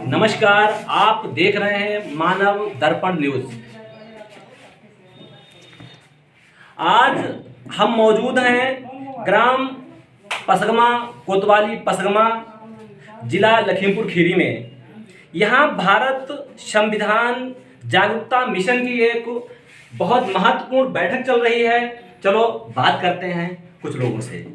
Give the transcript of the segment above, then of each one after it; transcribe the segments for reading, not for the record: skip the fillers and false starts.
नमस्कार, आप देख रहे हैं मानव दर्पण न्यूज। आज हम मौजूद हैं ग्राम पसगमा, कोतवाली पसगमा, जिला लखीमपुर खीरी में। यहाँ भारत संविधान जागरूकता मिशन की एक बहुत महत्वपूर्ण बैठक चल रही है। चलो बात करते हैं कुछ लोगों से।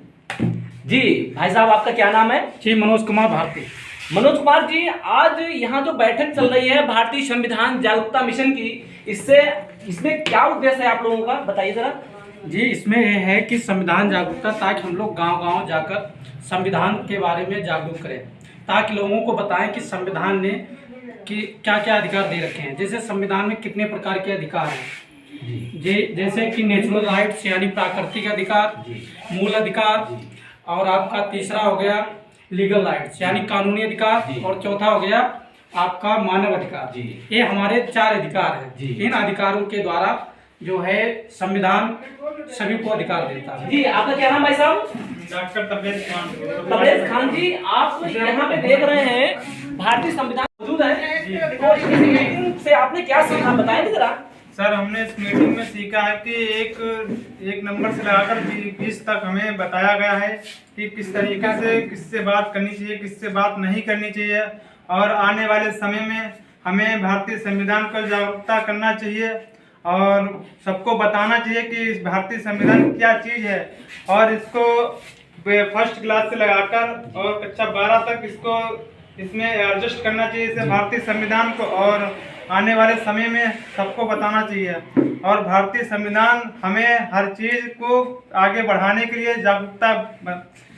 जी भाई साहब, आपका क्या नाम है? जी, मनोज कुमार भारती। मनोज कुमार जी, आज यहाँ जो बैठक चल रही है भारतीय संविधान जागरूकता मिशन की, इसमें क्या उद्देश्य है आप लोगों का, बताइए जरा। जी, इसमें यह है कि संविधान जागरूकता, ताकि हम लोग गांव-गांव जाकर संविधान के बारे में जागरूक करें, ताकि लोगों को बताएं कि संविधान ने कि क्या क्या अधिकार दे रखे हैं। जैसे संविधान में कितने प्रकार के अधिकार हैं, जैसे कि नेचुरल राइट्स यानी प्राकृतिक अधिकार, मूल अधिकार, और आपका तीसरा हो गया लीगल राइट्स यानी कानूनी अधिकार, और चौथा हो गया आपका मानव अधिकार। ये हमारे 4 अधिकार हैं। इन अधिकारों के द्वारा जो है संविधान सभी को अधिकार देता है। जी, आपका क्या नाम भाई साहब? डॉक्टर तबरेज खान। तबरेज खान जी, आप यहाँ पे देख रहे हैं भारतीय संविधान मौजूद है, तो इस मीटिंग से आपने क्या सीखा, बताएंगे जरा। सर, हमने इस मीटिंग में सीखा है कि एक नंबर से लगाकर 20 तक हमें बताया गया है कि किस तरीके से किससे बात करनी चाहिए, किससे बात नहीं करनी चाहिए, और आने वाले समय में हमें भारतीय संविधान को जागरूकता करना चाहिए और सबको बताना चाहिए कि इस भारतीय संविधान क्या चीज़ है, और इसको फर्स्ट क्लास से लगाकर और कक्षा 12 तक इसमें एडजस्ट करना चाहिए इसे भारतीय संविधान को, और आने वाले समय में सबको बताना चाहिए। और भारतीय संविधान हमें हर चीज़ को आगे बढ़ाने के लिए जागरूकता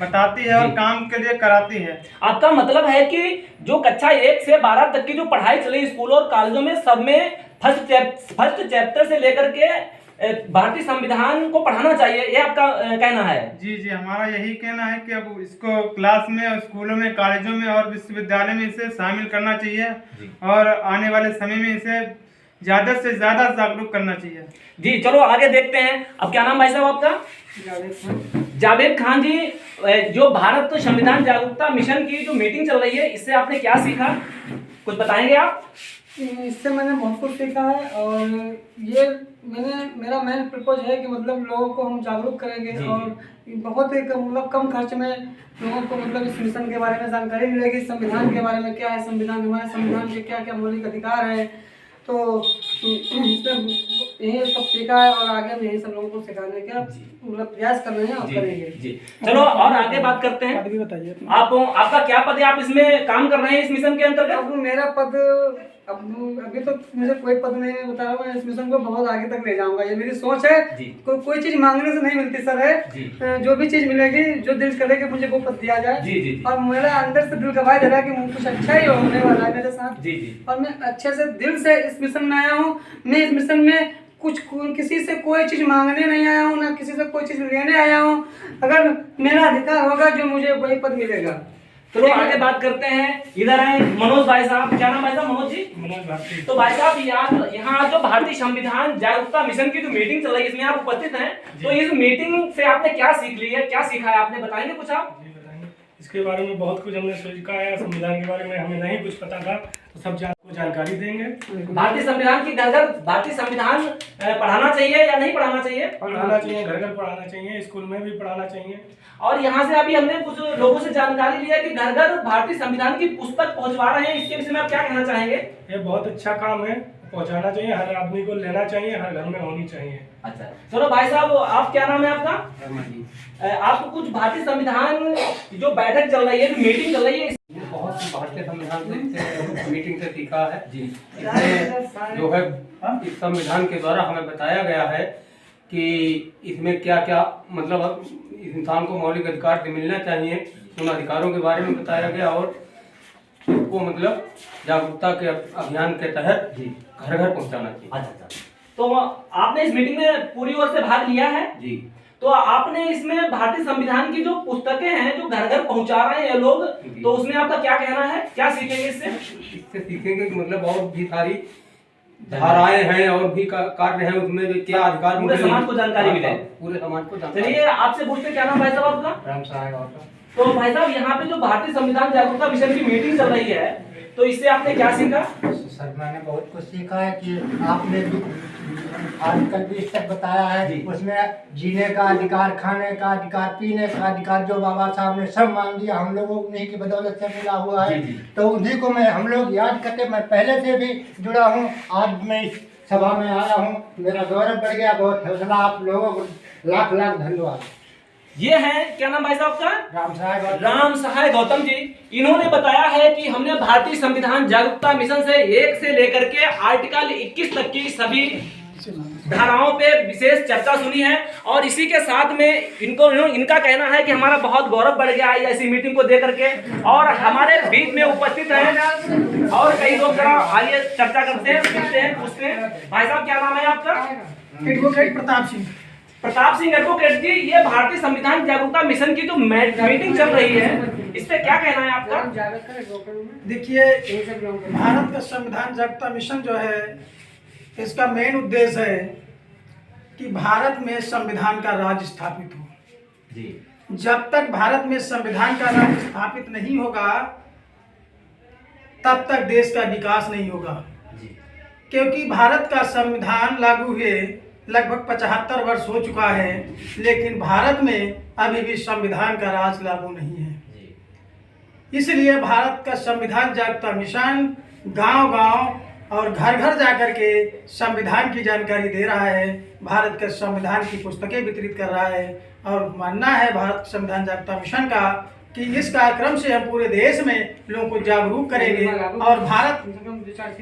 बताती है और काम के लिए कराती है। आपका मतलब है कि जो कक्षा 1 से 12 तक की जो पढ़ाई चली स्कूलों और कॉलेजों में, सब में फर्स्ट चैप्टर से लेकर के भारतीय संविधान को पढ़ाना चाहिए, ये आपका कहना है? जी, हमारा यही कहना है कि अब इसको क्लास में, स्कूलों में, कॉलेजों में और विश्वविद्यालय में इसे शामिल करना चाहिए, और आने वाले समय में इसे ज़्यादा से ज़्यादा जागरूक करना चाहिए। जी, चलो आगे देखते हैं। अब क्या नाम भाई साहब आपका? जावेद खान जी, जो भारत संविधान जागरूकता मिशन की जो मीटिंग चल रही है, इससे आपने क्या सीखा, कुछ बताएंगे आप? इससे मैंने बहुत कुछ सीखा है, और ये मेरा मेन पर्पज है कि मतलब लोगों को हम जागरूक करेंगे, और बहुत ही मतलब कम खर्च में लोगों को मतलब इस मिशन के बारे में जानकारी मिलेगी, संविधान के बारे में क्या है, संविधान हमारे संविधान के क्या क्या मौलिक अधिकार है। तो यही सब सीखा है, और आगे हम यही सब लोगों को सिखाने का मतलब प्रयास कर रहे हैं और करेंगे। जी, चलो और आगे बात करते हैं। पद भी बताइए आपका क्या पद है, आप इसमें काम कर रहे हैं इस मिशन के अंतर्गत? अब मेरा पद अभी तो मुझे कोई पद नहीं बता रहा, मैं इस मिशन को बहुत आगे तक ले जाऊंगा, ये मेरी सोच है। कोई चीज मांगने से नहीं मिलती सर है, जो भी चीज मिलेगी, जो दिल करे कि मुझे वो पद दिया जाए, और मेरा अंदर से दिल गवाह दे रहा है कि कुछ अच्छा ही होने वाला है मेरे साथ, और मैं अच्छे से दिल से इस मिशन में आया हूँ। मैं इस मिशन में किसी से कोई चीज मांगने नहीं आया हूँ, ना किसी से कोई चीज लेने आया हूँ। अगर मेरा अधिकार होगा जो मुझे वही पद मिलेगा। चलो आगे बात करते हैं। इधर आए मनोज भाई साहब, क्या नाम भाई साहब? मनोज जी। मनोज भारती। तो भाई साहब, यहाँ जो भारतीय संविधान जागरूकता मिशन की जो मीटिंग चल रही है, इसमें आप उपस्थित हैं, तो इस मीटिंग से आपने क्या सीख ली है, क्या सीखा है, आपने बताएंगे कुछ आप? इसके बारे में बहुत कुछ हमने सीखा है। संविधान के बारे में हमें नहीं कुछ पता था, तो सब को जानकारी देंगे। भारतीय संविधान की घर भारतीय संविधान पढ़ाना चाहिए या नहीं पढ़ाना चाहिए? पढ़ाना चाहिए, घर घर पढ़ाना चाहिए, स्कूल में भी पढ़ाना चाहिए। और यहाँ से अभी हमने कुछ लोगों से जानकारी लिया कि घर घर भारतीय संविधान की पुस्तक पहुँचवा रहे हैं, इसके विषय में आप क्या कहना चाहेंगे? ये बहुत अच्छा काम है, पहुँचाना चाहिए, हर आदमी को लेना चाहिए, हर घर में होनी चाहिए। अच्छा, चलो भाई साहब, आप क्या नाम है आपका? आपको कुछ भारतीय संविधान जो बैठक चल रही है, जो मीटिंग चल रही है, बहुत सी भारतीय संविधान से मीटिंग से सीखा है जी। इसमें जो है इस संविधान के द्वारा हमें बताया गया है कि इसमें क्या क्या मतलब इंसान को मौलिक अधिकार से मिलना चाहिए, उन अधिकारों के बारे में बताया गया, और उसको मतलब जागरूकता के अभियान के तहत घर घर पहुंचाना चाहिए। अच्छा, तो आपने इस मीटिंग में पूरी ओर से भाग लिया है जी। तो आपने इसमें भारतीय संविधान की जो पुस्तकें हैं जो घर घर पहुंचा रहे हैं लोग, तो उसमें आपका क्या कहना है, क्या सीखेंगे इससे? इससे सीखेंगे कि मतलब और भी सारी धाराएं हैं और भी कार्य हैं, उसमें क्या अधिकार पूरे समाज को जानकारी मिले, पूरे समाज को जानकारी। चलिए आपसे पूछते, क्या नाम भाई साहब आपका? राम सहाय। तो भाई साहब, यहाँ पे जो भारतीय संविधान जागरूकता मिशन की मीटिंग चल रही है, तो इससे आपने क्या सीखा? सर मैंने बहुत कुछ सीखा है कि आपने जो आर्टिकल 20 तक बताया जी। है उसमें जीने का अधिकार, खाने का अधिकार, पीने का अधिकार जो बाबा साहब ने सब मान दिया हम लोगों को उन्हीं की बदौलत से मिला हुआ है। जी, जी। तो उन्हीं को हम लोग याद करके मैं पहले से भी जुड़ा हूँ, आज मैं इस सभा में आया हूँ, मेरा गौरव बढ़ गया। बहुत हौसला, आप लोगों को लाख लाख धन्यवाद। ये है क्या नाम भाई साहब का? राम सहाय गौतम जी। इन्होंने बताया है कि हमने भारतीय संविधान जागरूकता मिशन से 1 से लेकर के आर्टिकल 21 तक की सभी धाराओं पे विशेष चर्चा सुनी है और इसी के साथ में इनका कहना है कि हमारा बहुत गौरव बढ़ गया है ऐसी मीटिंग को दे करके। और हमारे बीच में उपस्थित हैं और कई लोग, जरा आइए चर्चा करते हैं, सुनते हैं, पूछते हैं। भाई साहब क्या नाम है आपका? एडवोकेट प्रताप सिंह। प्रताप सिंह एडवोकेट जी, ये भारतीय संविधान जागरूकता मिशन की जो मीटिंग चल रही है इस पे क्या कहना है आपका? देखिए, भारत का संविधान जागरूकता मिशन जो है, इसका मेन उद्देश्य है कि भारत में संविधान का राज स्थापित हो। जी। जब तक भारत में संविधान का राज स्थापित नहीं होगा तब तक देश का विकास नहीं होगा। जी। क्योंकि भारत का संविधान लागू हुए लगभग 75 वर्ष हो चुका है, लेकिन भारत में अभी भी संविधान का राज लागू नहीं है। इसलिए भारत का संविधान जागरूकता मिशन गांव-गांव और घर घर जाकर के संविधान की जानकारी दे रहा है, भारत के संविधान की पुस्तकें वितरित कर रहा है। और मानना है भारत संविधान जागरूकता मिशन का कि इस कार्यक्रम से हम पूरे देश में लोगों को जागरूक करेंगे और भारत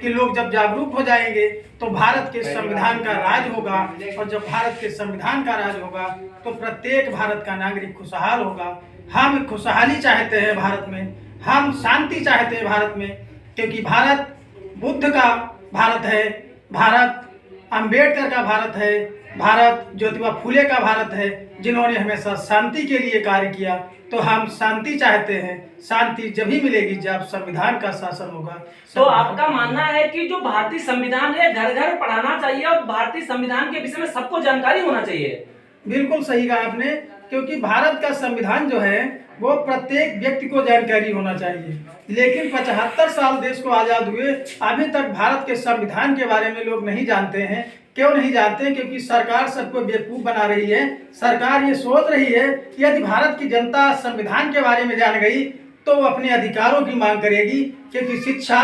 के लोग जब जागरूक हो जाएंगे तो भारत के संविधान का राज होगा। और जब भारत के संविधान का राज होगा तो प्रत्येक भारत का नागरिक खुशहाल होगा। हम खुशहाली चाहते हैं भारत में, हम शांति चाहते हैं भारत में, क्योंकि भारत बुद्ध का भारत है, भारत अंबेडकर का भारत है, भारत ज्योतिबा फुले का भारत है, जिन्होंने हमेशा शांति के लिए कार्य किया। तो हम शांति चाहते हैं। शांति जब ही मिलेगी जब संविधान का शासन होगा। तो आपका मानना है कि जो भारतीय संविधान है घर घर पढ़ाना चाहिए और भारतीय संविधान के विषय में सबको जानकारी होना चाहिए? बिल्कुल सही कहा आपने, क्योंकि भारत का संविधान जो है वो प्रत्येक व्यक्ति को जानकारी होना चाहिए। लेकिन 75 साल देश को आज़ाद हुए, अभी तक भारत के संविधान के बारे में लोग नहीं जानते हैं। क्यों नहीं जानते? क्योंकि सरकार सबको बेवकूफ़ बना रही है। सरकार ये सोच रही है कि यदि भारत की जनता संविधान के बारे में जान गई तो वो अपने अधिकारों की मांग करेगी, क्योंकि शिक्षा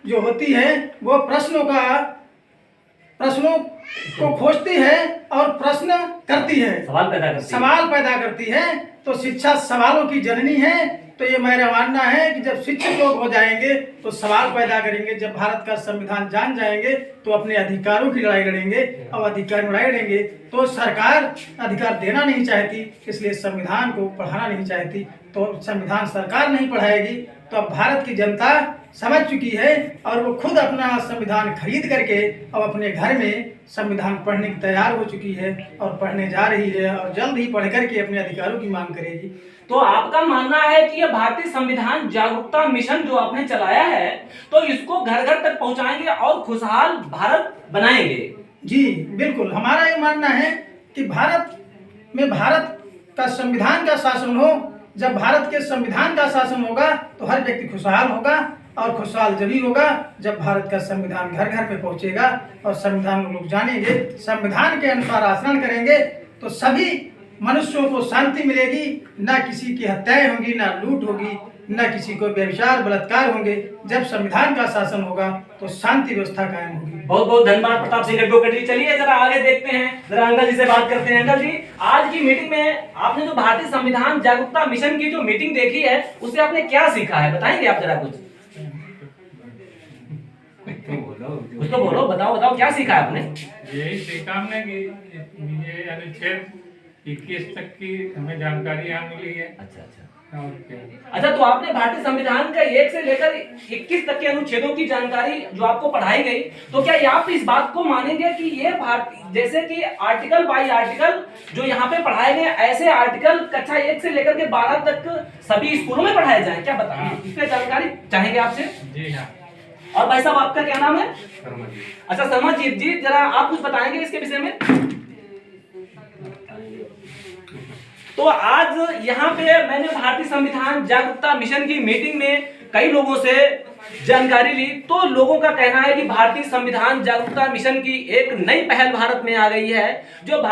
जो होती है वो प्रश्नों को खोजती है और प्रश्न करती है, सवाल पैदा करती है। तो शिक्षा सवालों की जननी है। तो ये मेरा मानना है कि जब शिक्षित लोग हो जाएंगे तो सवाल पैदा करेंगे। जब भारत का संविधान जान जाएंगे तो अपने अधिकारों की लड़ाई लड़ेंगे और अधिकार लड़ाई लड़ेंगे। तो सरकार अधिकार देना नहीं चाहती, इसलिए संविधान को पढ़ाना नहीं चाहती। तो संविधान सरकार नहीं पढ़ाएगी तो अब भारत की जनता समझ चुकी है और वो खुद अपना संविधान खरीद करके अब अपने घर में संविधान पढ़ने की तैयार हो चुकी है और पढ़ने जा रही है और जल्द ही पढ़ करके अपने अधिकारों की मांग करेगी। तो आपका मानना है कि ये भारतीय संविधान जागरूकता मिशन जो आपने चलाया है तो इसको घर घर तक पहुंचाएंगे और खुशहाल भारत बनाएंगे? जी बिल्कुल, हमारा ये मानना है कि भारत में भारत का संविधान का शासन हो। जब भारत के संविधान का शासन होगा तो हर व्यक्ति खुशहाल होगा और खुशहाल जब ही होगा जब भारत का संविधान घर घर पे पहुंचेगा और संविधान लोग जानेंगे, संविधान के अनुसार आचरण करेंगे तो सभी मनुष्यों को शांति मिलेगी। ना किसी की हत्याएं होंगी, ना लूट होगी, ना किसी को व्यभिचार बलात्कार होंगे। जब संविधान का शासन होगा तो शांति व्यवस्था कायम होगी। बहुत बहुत धन्यवाद प्रताप सिंह एडवोकेट जी। चलिए जरा आगे देखते हैं, जरा अंकल जी से बात करते हैं। अंकल जी, आज की मीटिंग में आपने जो भारतीय संविधान जागरूकता मिशन की जो मीटिंग देखी है उससे आपने क्या सीखा है, बताएंगे आप जरा कुछ? कुछ तो बोलो, बताओ क्या सीखा है आपने? यही सीखा हमने कि ये अनुच्छेद 21 तक की हमें जानकारी यहाँ मिली है। अच्छा, और क्या? अच्छा, तो आपने भारतीय संविधान का 1 से लेकर 21 तक के अनुच्छेदों की जानकारी जो आपको पढ़ाई गई, तो क्या आप इस बात को मानेंगे कि ये भारतीय जैसे कि आर्टिकल बाई आर्टिकल जो यहाँ पे पढ़ाए गए ऐसे आर्टिकल कक्षा 1 से लेकर के 12 तक सभी स्कूलों में पढ़ाए जाए, क्या बताएं? इसमें जानकारी चाहेंगे आपसे। जी हाँ। और भाई साहब आपका क्या नाम है? शर्मा जी। अच्छा शर्माजीत जी, जरा आप कुछ बताएंगे इसके विषय में। तो आज यहाँ पे मैंने भारतीय संविधान जागरूकता मिशन की मीटिंग में कई लोगों से जानकारी ली तो लोगों का कहना है कि भारतीय संविधान जागरूकता मिशन की एक नई पहल भारत में आ गई है, जो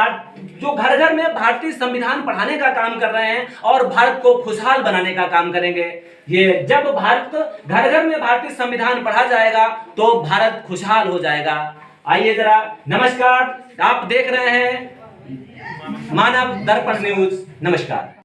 घर घर में भारतीय संविधान पढ़ाने का काम कर रहे हैं और भारत को खुशहाल बनाने का काम करेंगे। ये जब भारत घर घर में भारतीय संविधान पढ़ा जाएगा तो भारत खुशहाल हो जाएगा। आइए जरा, नमस्कार, आप देख रहे हैं मानव दर्पण न्यूज। नमस्कार।